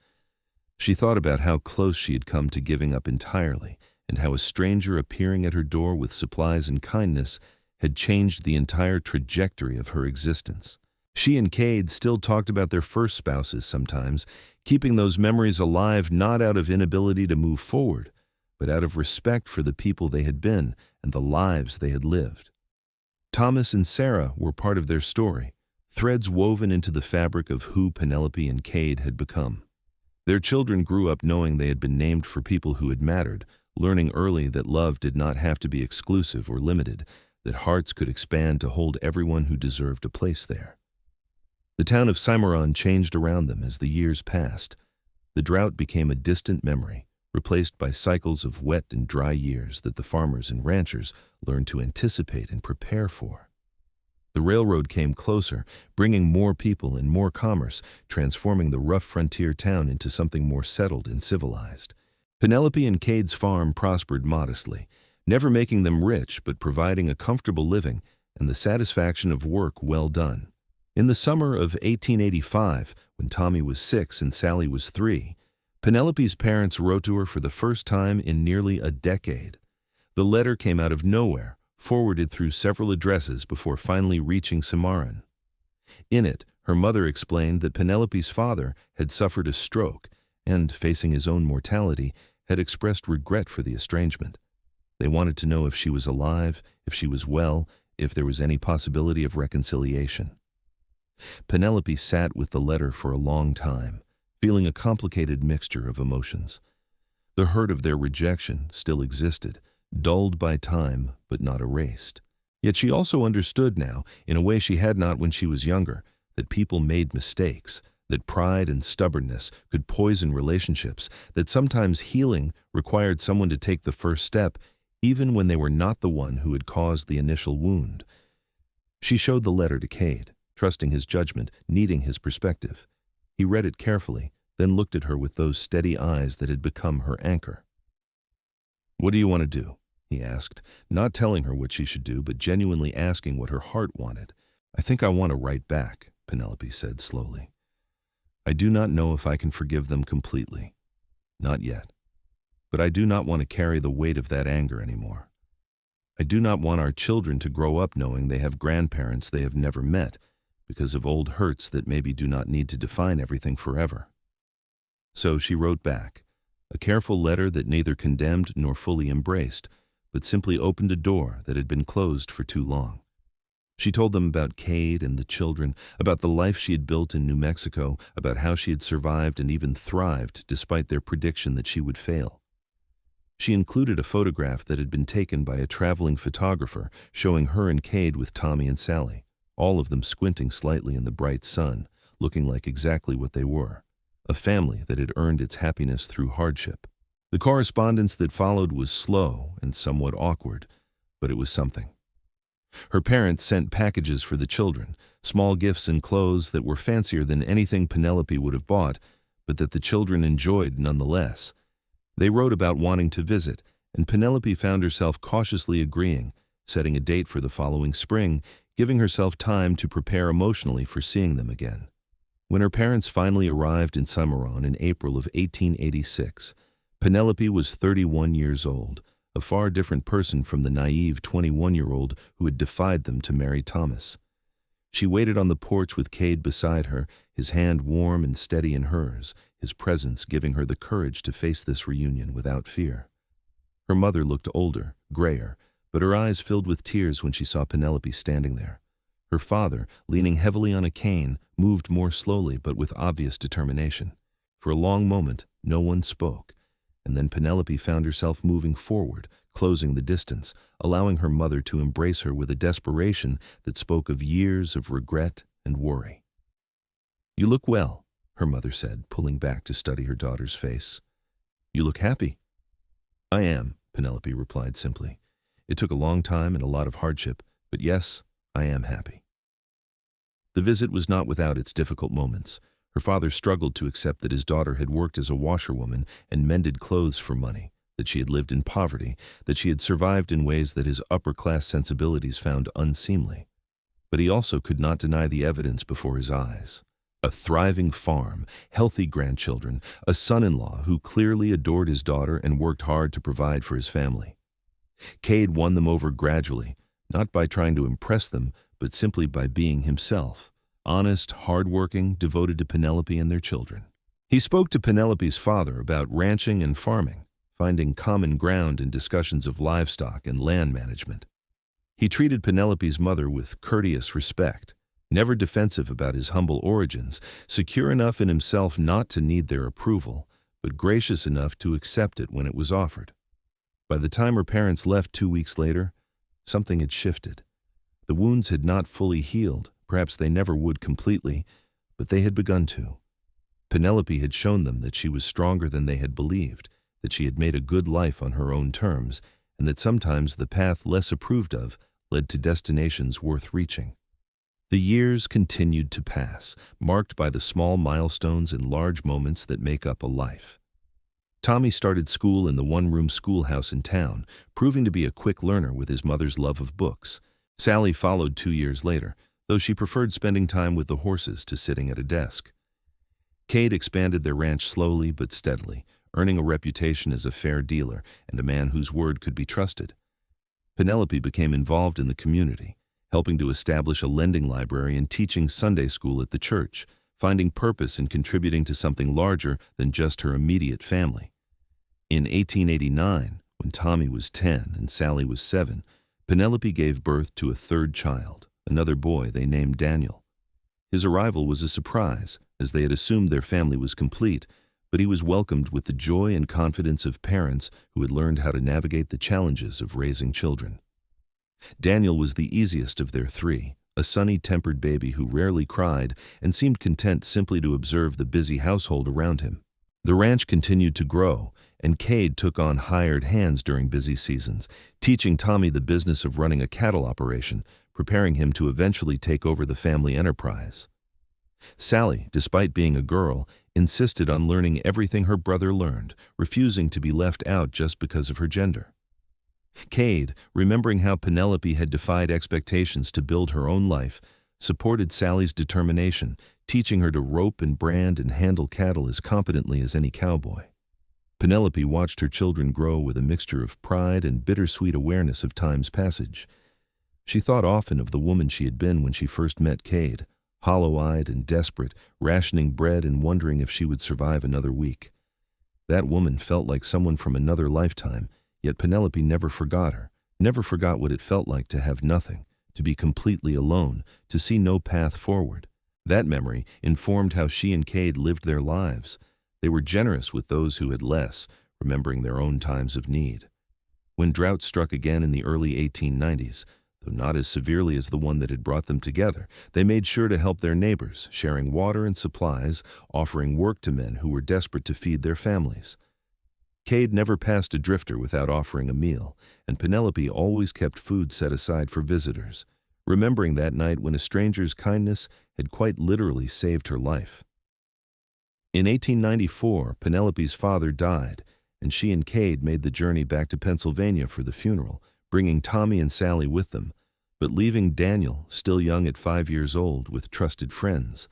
She thought about how close she had come to giving up entirely, and how a stranger appearing at her door with supplies and kindness had changed the entire trajectory of her existence. She and Cade still talked about their first spouses sometimes, keeping those memories alive not out of inability to move forward, but out of respect for the people they had been and the lives they had lived. Thomas and Sarah were part of their story, threads woven into the fabric of who Penelope and Cade had become. Their children grew up knowing they had been named for people who had mattered, learning early that love did not have to be exclusive or limited, that hearts could expand to hold everyone who deserved a place there. The town of Cimarron changed around them as the years passed. The drought became a distant memory, replaced by cycles of wet and dry years that the farmers and ranchers learned to anticipate and prepare for. The railroad came closer, bringing more people and more commerce, transforming the rough frontier town into something more settled and civilized. Penelope and Cade's farm prospered modestly, never making them rich but providing a comfortable living and the satisfaction of work well done. In the summer of 1885, when Tommy was 6 and Sally was 3, Penelope's parents wrote to her for the first time in nearly a decade. The letter came out of nowhere, forwarded through several addresses before finally reaching Cimarron. In it, her mother explained that Penelope's father had suffered a stroke and, facing his own mortality, had expressed regret for the estrangement. They wanted to know if she was alive, if she was well, if there was any possibility of reconciliation. Penelope sat with the letter for a long time, feeling a complicated mixture of emotions. The hurt of their rejection still existed, dulled by time but not erased. Yet she also understood now, in a way she had not when she was younger, that people made mistakes, that pride and stubbornness could poison relationships, that sometimes healing required someone to take the first step, even when they were not the one who had caused the initial wound. She showed the letter to Cade, trusting his judgment, needing his perspective. He read it carefully, then looked at her with those steady eyes that had become her anchor. "What do you want to do?" he asked, not telling her what she should do, but genuinely asking what her heart wanted. "I think I want to write back," Penelope said slowly. "I do not know if I can forgive them completely. Not yet. But I do not want to carry the weight of that anger anymore. I do not want our children to grow up knowing they have grandparents they have never met, because of old hurts that maybe do not need to define everything forever." So she wrote back, a careful letter that neither condemned nor fully embraced, but simply opened a door that had been closed for too long. She told them about Cade and the children, about the life she had built in New Mexico, about how she had survived and even thrived despite their prediction that she would fail. She included a photograph that had been taken by a traveling photographer showing her and Cade with Tommy and Sally, all of them squinting slightly in the bright sun, looking like exactly what they were, a family that had earned its happiness through hardship. The correspondence that followed was slow and somewhat awkward, but it was something. Her parents sent packages for the children, small gifts and clothes that were fancier than anything Penelope would have bought, but that the children enjoyed nonetheless. They wrote about wanting to visit, and Penelope found herself cautiously agreeing, setting a date for the following spring, giving herself time to prepare emotionally for seeing them again. When her parents finally arrived in Cimarron in April of 1886, Penelope was 31 years old, a far different person from the naive 21-year-old who had defied them to marry Thomas. She waited on the porch with Cade beside her, his hand warm and steady in hers, his presence giving her the courage to face this reunion without fear. Her mother looked older, grayer, but her eyes filled with tears when she saw Penelope standing there. Her father, leaning heavily on a cane, moved more slowly but with obvious determination. For a long moment, no one spoke, and then Penelope found herself moving forward, closing the distance, allowing her mother to embrace her with a desperation that spoke of years of regret and worry. "You look well," her mother said, pulling back to study her daughter's face. "You look happy." "I am," Penelope replied simply. "It took a long time and a lot of hardship, but yes, I am happy." The visit was not without its difficult moments. Her father struggled to accept that his daughter had worked as a washerwoman and mended clothes for money, that she had lived in poverty, that she had survived in ways that his upper-class sensibilities found unseemly. But he also could not deny the evidence before his eyes. A thriving farm, healthy grandchildren, a son-in-law who clearly adored his daughter and worked hard to provide for his family. Cade won them over gradually, not by trying to impress them, but simply by being himself, honest, hard-working, devoted to Penelope and their children. He spoke to Penelope's father about ranching and farming, finding common ground in discussions of livestock and land management. He treated Penelope's mother with courteous respect, never defensive about his humble origins, secure enough in himself not to need their approval, but gracious enough to accept it when it was offered. By the time her parents left 2 weeks later, something had shifted. The wounds had not fully healed, perhaps they never would completely, but they had begun to. Penelope had shown them that she was stronger than they had believed, that she had made a good life on her own terms, and that sometimes the path less approved of led to destinations worth reaching. The years continued to pass, marked by the small milestones and large moments that make up a life. Tommy started school in the one-room schoolhouse in town, proving to be a quick learner with his mother's love of books. Sally followed 2 years later, though she preferred spending time with the horses to sitting at a desk. Cade expanded their ranch slowly but steadily, earning a reputation as a fair dealer and a man whose word could be trusted. Penelope became involved in the community, helping to establish a lending library and teaching Sunday school at the church, finding purpose in contributing to something larger than just her immediate family. In 1889, when Tommy was 10 and Sally was 7, Penelope gave birth to a third child, another boy they named Daniel. His arrival was a surprise, as they had assumed their family was complete, but he was welcomed with the joy and confidence of parents who had learned how to navigate the challenges of raising children. Daniel was the easiest of their three, a sunny-tempered baby who rarely cried and seemed content simply to observe the busy household around him. The ranch continued to grow, and Cade took on hired hands during busy seasons, teaching Tommy the business of running a cattle operation, preparing him to eventually take over the family enterprise. Sally, despite being a girl, insisted on learning everything her brother learned, refusing to be left out just because of her gender. Cade, remembering how Penelope had defied expectations to build her own life, supported Sally's determination, teaching her to rope and brand and handle cattle as competently as any cowboy. Penelope watched her children grow with a mixture of pride and bittersweet awareness of time's passage. She thought often of the woman she had been when she first met Cade, hollow-eyed and desperate, rationing bread and wondering if she would survive another week. That woman felt like someone from another lifetime, yet Penelope never forgot her, never forgot what it felt like to have nothing, to be completely alone, to see no path forward. That memory informed how she and Cade lived their lives. They were generous with those who had less, remembering their own times of need. When drought struck again in the early 1890s, though not as severely as the one that had brought them together, they made sure to help their neighbors, sharing water and supplies, offering work to men who were desperate to feed their families. Cade never passed a drifter without offering a meal, and Penelope always kept food set aside for visitors, remembering that night when a stranger's kindness had quite literally saved her life. In 1894, Penelope's father died, and she and Cade made the journey back to Pennsylvania for the funeral, bringing Tommy and Sally with them, but leaving Daniel, still young at 5 years old, with trusted friends.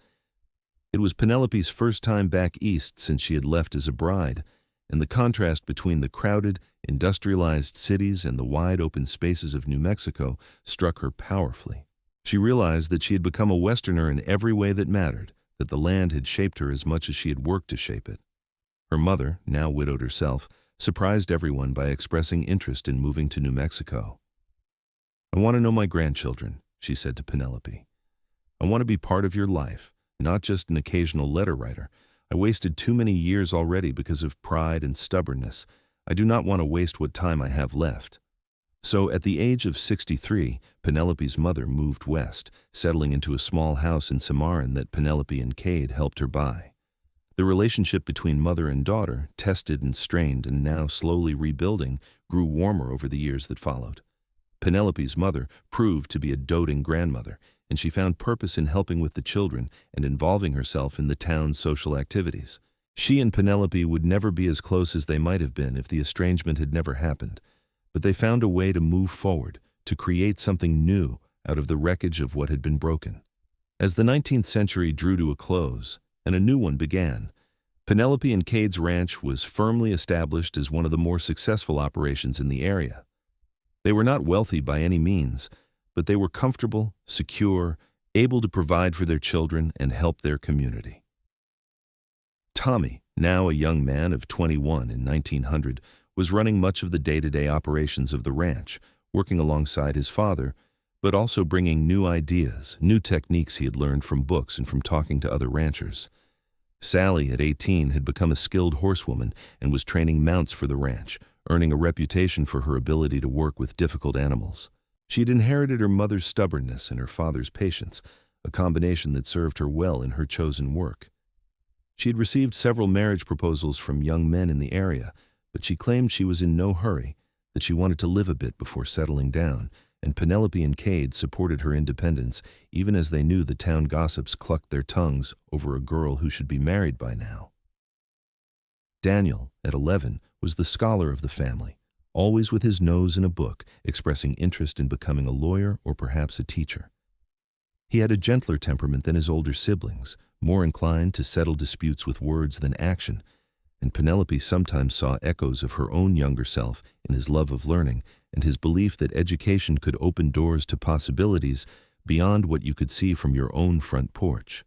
It was Penelope's first time back east since she had left as a bride, and the contrast between the crowded, industrialized cities and the wide open spaces of New Mexico struck her powerfully. She realized that she had become a Westerner in every way that mattered, that the land had shaped her as much as she had worked to shape it. Her mother, now widowed herself, surprised everyone by expressing interest in moving to New Mexico. "I want to know my grandchildren," she said to Penelope. "I want to be part of your life, not just an occasional letter writer. I wasted too many years already because of pride and stubbornness. I do not want to waste what time I have left." So at the age of 63, Penelope's mother moved west, settling into a small house in Cimarron that Penelope and Cade helped her buy. The relationship between mother and daughter, tested and strained and now slowly rebuilding, grew warmer over the years that followed. Penelope's mother proved to be a doting grandmother, and she found purpose in helping with the children and involving herself in the town's social activities. She and Penelope would never be as close as they might have been if the estrangement had never happened, but they found a way to move forward, to create something new out of the wreckage of what had been broken. As the 19th century drew to a close, and a new one began, Penelope and Cade's ranch was firmly established as one of the more successful operations in the area. They were not wealthy by any means, but they were comfortable, secure, able to provide for their children and help their community. Tommy, now a young man of 21 in 1900, was running much of the day-to-day operations of the ranch, working alongside his father, but also bringing new ideas, new techniques he had learned from books and from talking to other ranchers. Sally, at 18, had become a skilled horsewoman and was training mounts for the ranch, earning a reputation for her ability to work with difficult animals. She had inherited her mother's stubbornness and her father's patience, a combination that served her well in her chosen work. She had received several marriage proposals from young men in the area, but she claimed she was in no hurry, that she wanted to live a bit before settling down, and Penelope and Cade supported her independence, even as they knew the town gossips clucked their tongues over a girl who should be married by now. Daniel, at 11, was the scholar of the family, always with his nose in a book, expressing interest in becoming a lawyer or perhaps a teacher. He had a gentler temperament than his older siblings, more inclined to settle disputes with words than action, and Penelope sometimes saw echoes of her own younger self in his love of learning and his belief that education could open doors to possibilities beyond what you could see from your own front porch.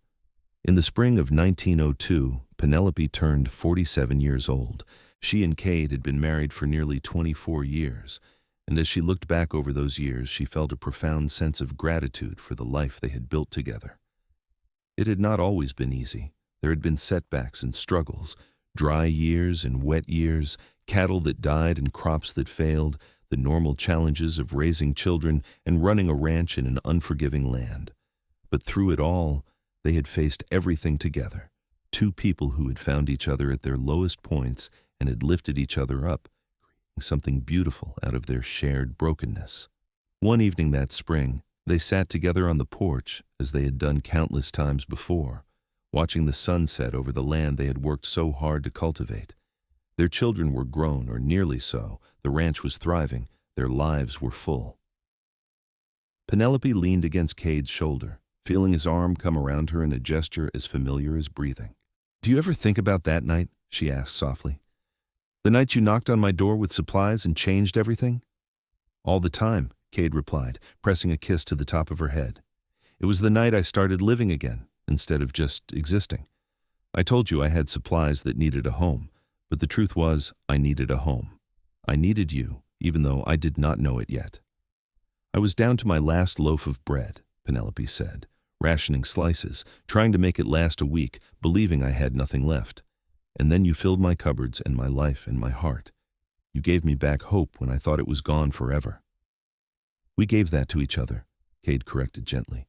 In the spring of 1902, Penelope turned 47 years old. She and Cade had been married for nearly 24 years, and as she looked back over those years, she felt a profound sense of gratitude for the life they had built together. It had not always been easy. There had been setbacks and struggles, dry years and wet years, cattle that died and crops that failed, the normal challenges of raising children and running a ranch in an unforgiving land. But through it all, they had faced everything together, two people who had found each other at their lowest points and had lifted each other up, creating something beautiful out of their shared brokenness. One evening that spring, they sat together on the porch, as they had done countless times before, watching the sunset over the land they had worked so hard to cultivate. Their children were grown, or nearly so, the ranch was thriving, their lives were full. Penelope leaned against Cade's shoulder, feeling his arm come around her in a gesture as familiar as breathing. "Do you ever think about that night?" she asked softly. "The night you knocked on my door with supplies and changed everything?" "All the time," Cade replied, pressing a kiss to the top of her head. "It was the night I started living again, instead of just existing. I told you I had supplies that needed a home, but the truth was I needed a home. I needed you, even though I did not know it yet." "I was down to my last loaf of bread," Penelope said, rationing slices, trying to make it last a week, believing I had nothing left. "And then you filled my cupboards and my life and my heart. You gave me back hope when I thought it was gone forever." "We gave that to each other," Cade corrected gently.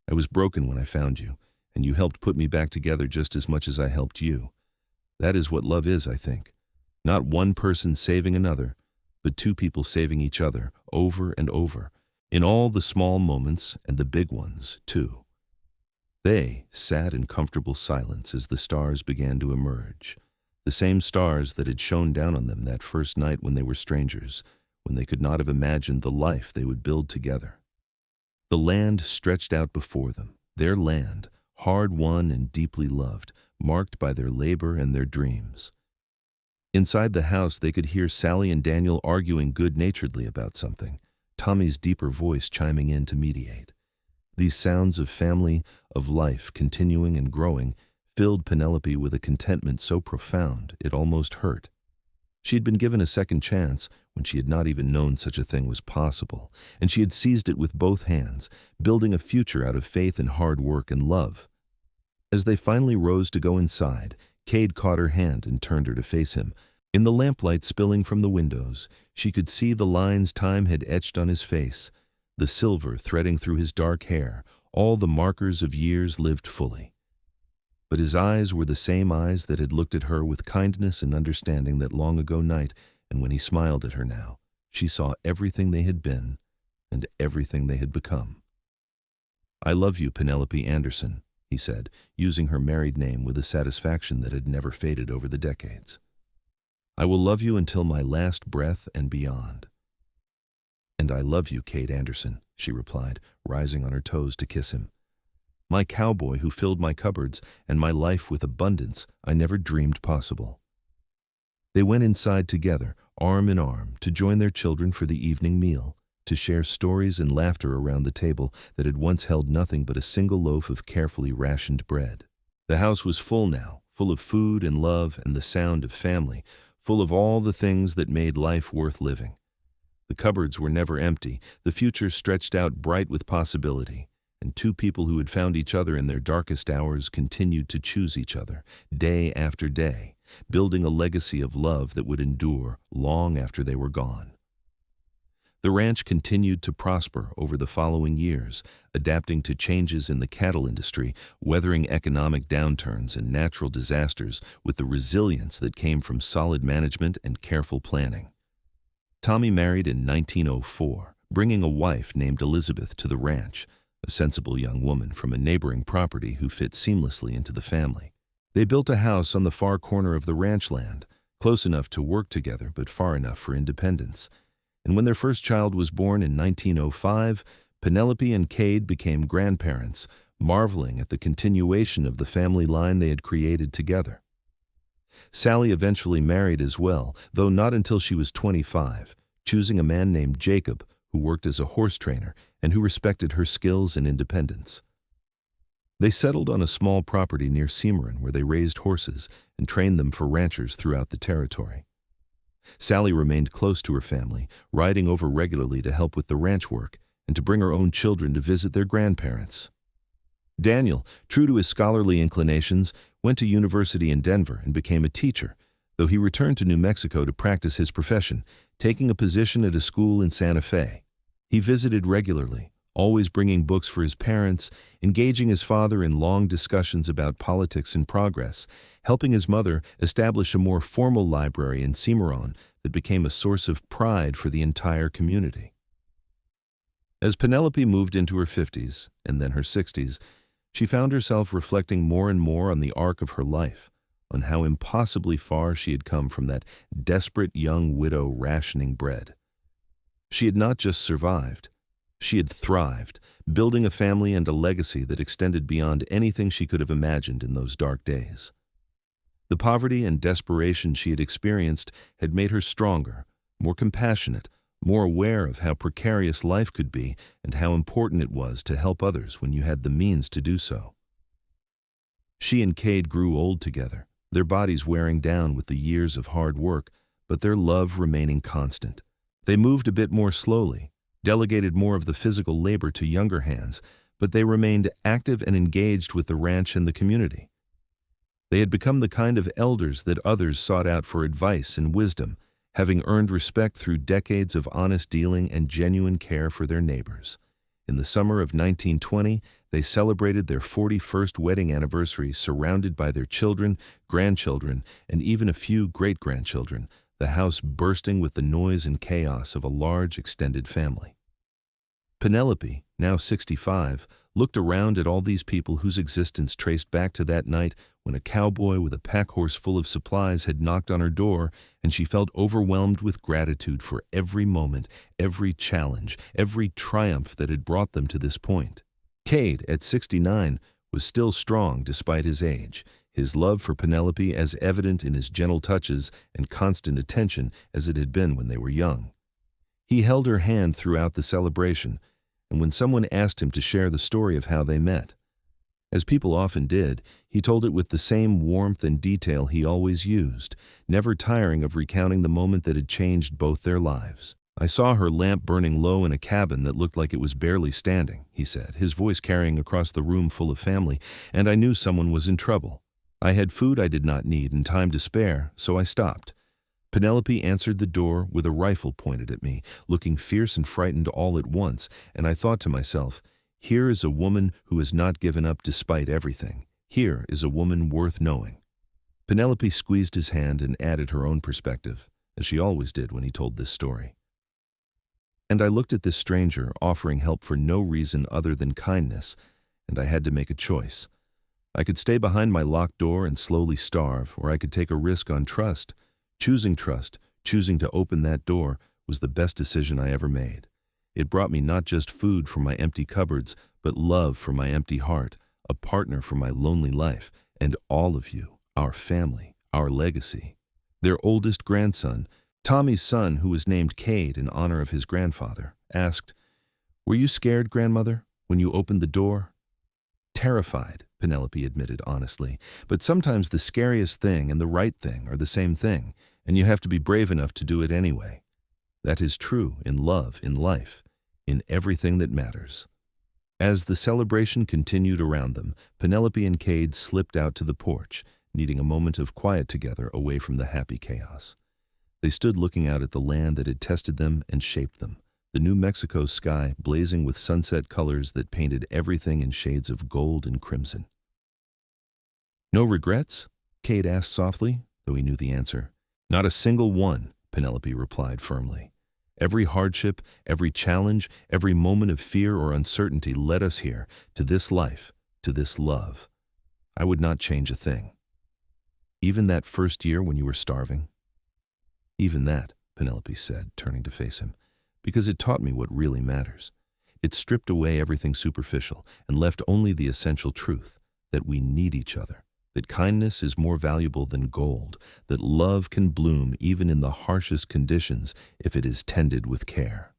"I was broken when I found you, and you helped put me back together just as much as I helped you. That is what love is, I think. Not one person saving another, but two people saving each other over and over, in all the small moments and the big ones, too." They sat in comfortable silence as the stars began to emerge, the same stars that had shone down on them that first night when they were strangers, when they could not have imagined the life they would build together. The land stretched out before them, their land, hard-won and deeply loved, marked by their labor and their dreams. Inside the house, they could hear Sally and Daniel arguing good-naturedly about something, Tommy's deeper voice chiming in to mediate. These sounds of family, of life continuing and growing, filled Penelope with a contentment so profound it almost hurt. She had been given a second chance when she had not even known such a thing was possible, and she had seized it with both hands, building a future out of faith and hard work and love. As they finally rose to go inside, Cade caught her hand and turned her to face him. In the lamplight spilling from the windows, she could see the lines time had etched on his face, the silver threading through his dark hair, all the markers of years lived fully. But his eyes were the same eyes that had looked at her with kindness and understanding that long ago night, and when he smiled at her now, she saw everything they had been and everything they had become. "I love you, Penelope Anderson," he said, using her married name with a satisfaction that had never faded over the decades. "I will love you until my last breath and beyond." "And I love you, Cade Anderson," she replied, rising on her toes to kiss him. "My cowboy who filled my cupboards and my life with abundance I never dreamed possible." They went inside together, arm in arm, to join their children for the evening meal, to share stories and laughter around the table that had once held nothing but a single loaf of carefully rationed bread. The house was full now, full of food and love and the sound of family, full of all the things that made life worth living. The cupboards were never empty, the future stretched out bright with possibility, and two people who had found each other in their darkest hours continued to choose each other, day after day, building a legacy of love that would endure long after they were gone. The ranch continued to prosper over the following years, adapting to changes in the cattle industry, weathering economic downturns and natural disasters with the resilience that came from solid management and careful planning. Tommy married in 1904, bringing a wife named Elizabeth to the ranch, a sensible young woman from a neighboring property who fit seamlessly into the family. They built a house on the far corner of the ranch land, close enough to work together but far enough for independence. And when their first child was born in 1905, Penelope and Cade became grandparents, marveling at the continuation of the family line they had created together. Sally eventually married as well, though not until she was 25, choosing a man named Jacob, who worked as a horse trainer and who respected her skills and independence. They settled on a small property near Cimarron where they raised horses and trained them for ranchers throughout the territory. Sally remained close to her family, riding over regularly to help with the ranch work and to bring her own children to visit their grandparents. Daniel, true to his scholarly inclinations, went to university in Denver and became a teacher, though he returned to New Mexico to practice his profession, taking a position at a school in Santa Fe. He visited regularly, always bringing books for his parents, engaging his father in long discussions about politics and progress, helping his mother establish a more formal library in Cimarron that became a source of pride for the entire community. As Penelope moved into her 50s and then her 60s, she found herself reflecting more and more on the arc of her life, on how impossibly far she had come from that desperate young widow rationing bread. She had not just survived, she had thrived, building a family and a legacy that extended beyond anything she could have imagined in those dark days. The poverty and desperation she had experienced had made her stronger, more compassionate, more aware of how precarious life could be and how important it was to help others when you had the means to do so. She and Cade grew old together, their bodies wearing down with the years of hard work, but their love remaining constant. They moved a bit more slowly, delegated more of the physical labor to younger hands, but they remained active and engaged with the ranch and the community. They had become the kind of elders that others sought out for advice and wisdom, having earned respect through decades of honest dealing and genuine care for their neighbors. In the summer of 1920, they celebrated their 41st wedding anniversary surrounded by their children, grandchildren, and even a few great-grandchildren, the house bursting with the noise and chaos of a large extended family. Penelope, now 65, looked around at all these people whose existence traced back to that night when a cowboy with a pack horse full of supplies had knocked on her door, and she felt overwhelmed with gratitude for every moment, every challenge, every triumph that had brought them to this point. Cade, at 69, was still strong despite his age, his love for Penelope as evident in his gentle touches and constant attention as it had been when they were young. He held her hand throughout the celebration, and when someone asked him to share the story of how they met, as people often did, he told it with the same warmth and detail he always used, never tiring of recounting the moment that had changed both their lives. "I saw her lamp burning low in a cabin that looked like it was barely standing," he said, his voice carrying across the room full of family, "and I knew someone was in trouble. I had food I did not need and time to spare, so I stopped. Penelope answered the door with a rifle pointed at me, looking fierce and frightened all at once, and I thought to myself, here is a woman who has not given up despite everything. Here is a woman worth knowing." Penelope squeezed his hand and added her own perspective, as she always did when he told this story. "And I looked at this stranger offering help for no reason other than kindness, and I had to make a choice. I could stay behind my locked door and slowly starve, or I could take a risk on trust. Choosing trust, choosing to open that door, was the best decision I ever made. It brought me not just food for my empty cupboards, but love for my empty heart, a partner for my lonely life, and all of you, our family, our legacy." Their oldest grandson, Tommy's son, who was named Cade in honor of his grandfather, asked, "Were you scared, grandmother, when you opened the door?" "Terrified," Penelope admitted honestly, "but sometimes the scariest thing and the right thing are the same thing, and you have to be brave enough to do it anyway." That is true in love, in life, in everything that matters. As the celebration continued around them, Penelope and Cade slipped out to the porch, needing a moment of quiet together away from the happy chaos. They stood looking out at the land that had tested them and shaped them, the New Mexico sky blazing with sunset colors that painted everything in shades of gold and crimson. "No regrets?" Cade asked softly, though he knew the answer. "Not a single one," Penelope replied firmly. "Every hardship, every challenge, every moment of fear or uncertainty led us here, to this life, to this love. I would not change a thing." "Even that first year when you were starving?" "Even that," Penelope said, turning to face him, "because it taught me what really matters. It stripped away everything superficial and left only the essential truth, that we need each other, that kindness is more valuable than gold, that love can bloom even in the harshest conditions if it is tended with care."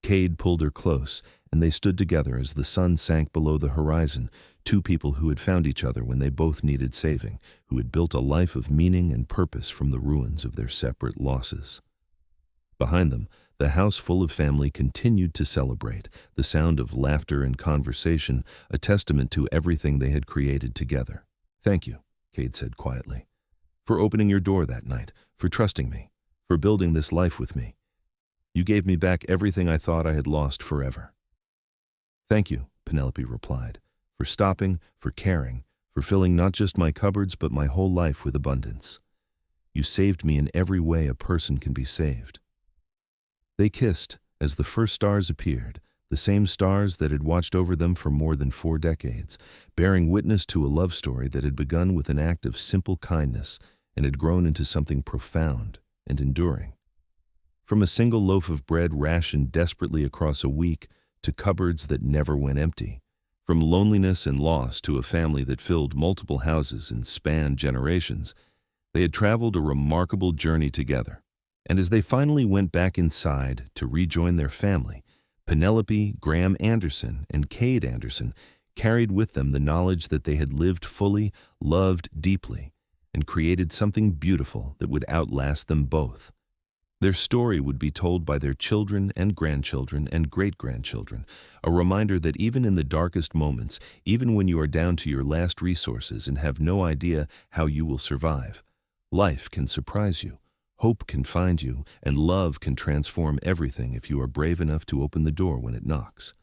Cade pulled her close, and they stood together as the sun sank below the horizon, two people who had found each other when they both needed saving, who had built a life of meaning and purpose from the ruins of their separate losses. Behind them, the house full of family continued to celebrate, the sound of laughter and conversation, a testament to everything they had created together. "Thank you," Cade said quietly, "for opening your door that night, for trusting me, for building this life with me. You gave me back everything I thought I had lost forever." "Thank you," Penelope replied, "for stopping, for caring, for filling not just my cupboards but my whole life with abundance. You saved me in every way a person can be saved." They kissed as the first stars appeared, the same stars that had watched over them for more than 4 decades, bearing witness to a love story that had begun with an act of simple kindness and had grown into something profound and enduring. From a single loaf of bread rationed desperately across a week to cupboards that never went empty, from loneliness and loss to a family that filled multiple houses and spanned generations, they had traveled a remarkable journey together. And as they finally went back inside to rejoin their family, Penelope Graham Anderson and Cade Anderson carried with them the knowledge that they had lived fully, loved deeply, and created something beautiful that would outlast them both. Their story would be told by their children and grandchildren and great-grandchildren, a reminder that even in the darkest moments, even when you are down to your last resources and have no idea how you will survive, life can surprise you, hope can find you, and love can transform everything if you are brave enough to open the door when it knocks.